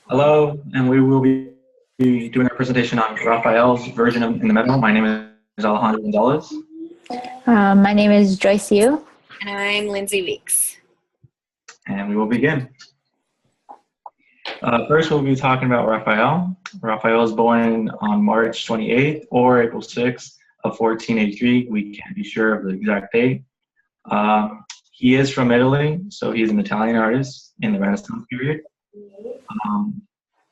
Hello, and we will be doing our presentation on Raphael's Virgin in the Meadow. My name is Alejandro Gonzalez. My name is Joyce. And I'm Lindsey Weeks. And we will begin. First, we'll be talking about Raphael. Raphael was born on March 28th or April 6th of 1483. We can't be sure of the exact date. He is from Italy, so he's an Italian artist in the Renaissance period.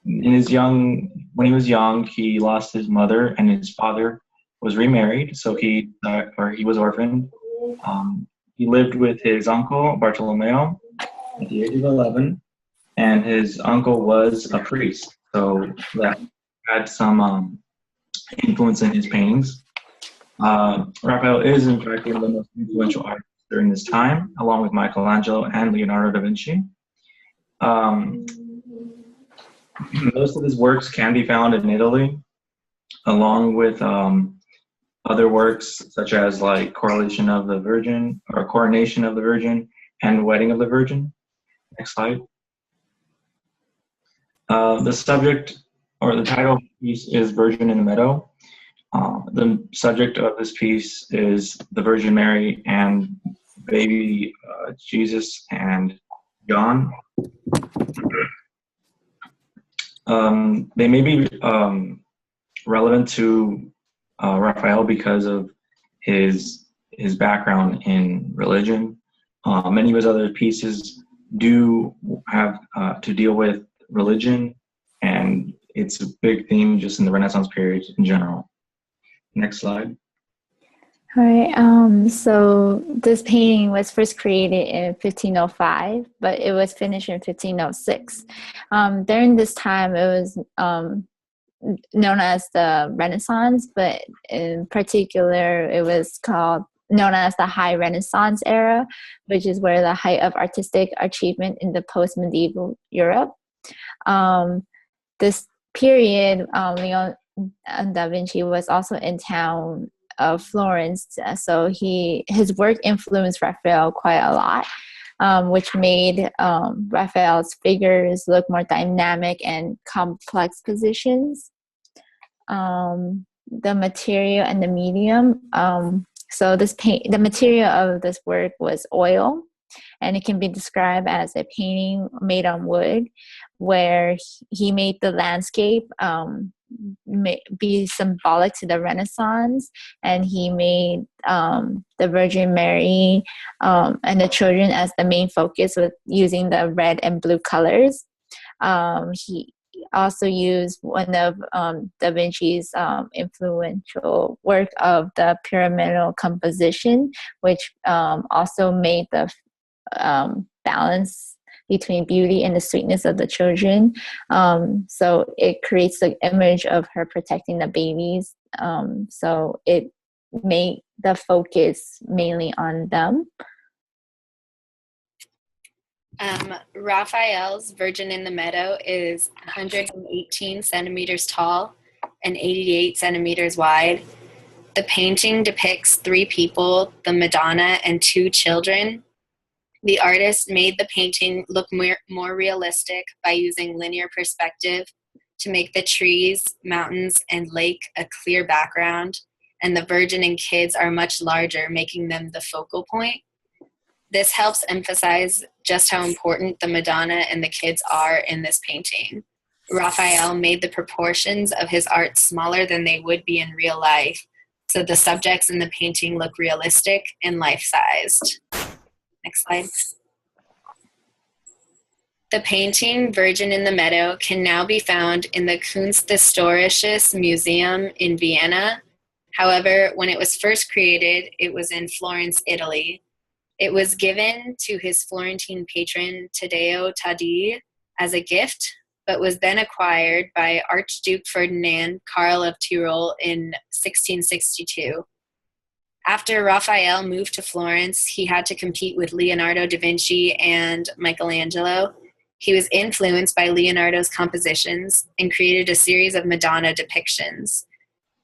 When he was young, he lost his mother, and his father was remarried, so he was orphaned. He lived with his uncle Bartolomeo at the age of 11, and his uncle was a priest, so that had some influence in his paintings. Raphael is, in fact, one of the most influential artists during this time, along with Michelangelo and Leonardo da Vinci. Most of his works can be found in Italy, along with other works such as like Coronation of the Virgin and Wedding of the Virgin. Next slide. The subject or the title of the piece is Virgin in the Meadow. The subject of this piece is the Virgin Mary and baby Jesus and John. They may be relevant to Raphael because of his background in religion. Many of his other pieces do have to deal with religion, and it's a big theme just in the Renaissance period in general. Next slide. All right. So this painting was first created in 1505, but it was finished in 1506. During this time, it was known as the Renaissance, but in particular, it was known as the High Renaissance era, which is where the height of artistic achievement in the post-medieval Europe. This period, Leonardo da Vinci was also in town of Florence, so his work influenced Raphael quite a lot, which made Raphael's figures look more dynamic and complex positions. The material and the medium. So the material of this work was oil, and it can be described as a painting made on wood, where he made the landscape be symbolic to the Renaissance, and he made the Virgin Mary and the children as the main focus with using the red and blue colors. He also used one of Da Vinci's influential work of the pyramidal composition, which also made the balance between beauty and the sweetness of the children. So it creates the image of her protecting the babies. So it made the focus mainly on them. Raphael's Virgin in the Meadow is 118 centimeters tall and 88 centimeters wide. The painting depicts 3 people, the Madonna and 2 children. The artist made the painting look more realistic by using linear perspective to make the trees, mountains, and lake a clear background, and the Virgin and kids are much larger, making them the focal point. This helps emphasize just how important the Madonna and the kids are in this painting. Raphael made the proportions of his art smaller than they would be in real life, so the subjects in the painting look realistic and life-sized. Next slide. The painting Virgin in the Meadow can now be found in the Kunsthistorisches Museum in Vienna. However, when it was first created, it was in Florence, Italy. It was given to his Florentine patron Taddeo Taddi as a gift, but was then acquired by Archduke Ferdinand Karl of Tyrol in 1662. After Raphael moved to Florence, he had to compete with Leonardo da Vinci and Michelangelo. He was influenced by Leonardo's compositions and created a series of Madonna depictions.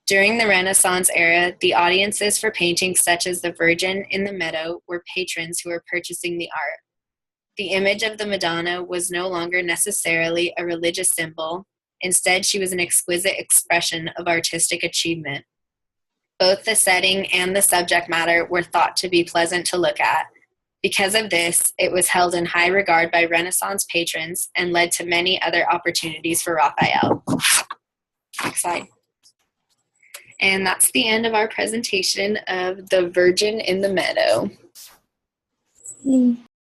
During the Renaissance era, the audiences for paintings such as the Virgin in the Meadow were patrons who were purchasing the art. The image of the Madonna was no longer necessarily a religious symbol. Instead, she was an exquisite expression of artistic achievement. Both the setting and the subject matter were thought to be pleasant to look at. Because of this, it was held in high regard by Renaissance patrons and led to many other opportunities for Raphael. Next slide. And that's the end of our presentation of the Virgin in the Meadow.